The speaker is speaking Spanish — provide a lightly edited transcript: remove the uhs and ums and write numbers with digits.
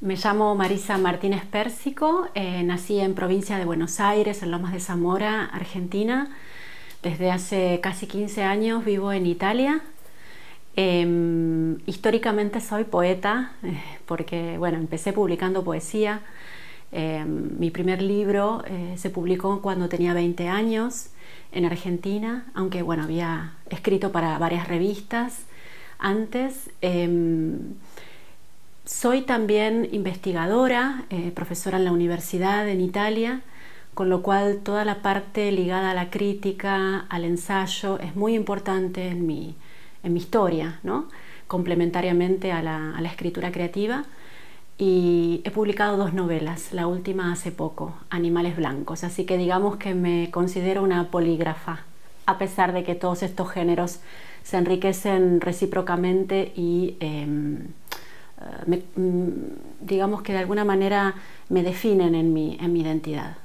Me llamo Marisa Martínez Pérsico, nací en provincia de Buenos Aires, en Lomas de Zamora, Argentina. Desde hace casi 15 años vivo en Italia. Históricamente soy poeta, porque bueno, empecé publicando poesía. Mi primer libro se publicó cuando tenía 20 años en Argentina, aunque bueno, había escrito para varias revistas antes. Soy también investigadora, profesora en la universidad en Italia, con lo cual toda la parte ligada a la crítica, al ensayo, es muy importante en mi historia, ¿no? Complementariamente a la escritura creativa. Y he publicado 2 novelas, la última hace poco, Animales Blancos, así que digamos que me considero una polígrafa, a pesar de que todos estos géneros se enriquecen recíprocamente y digamos que de alguna manera me definen en mi identidad.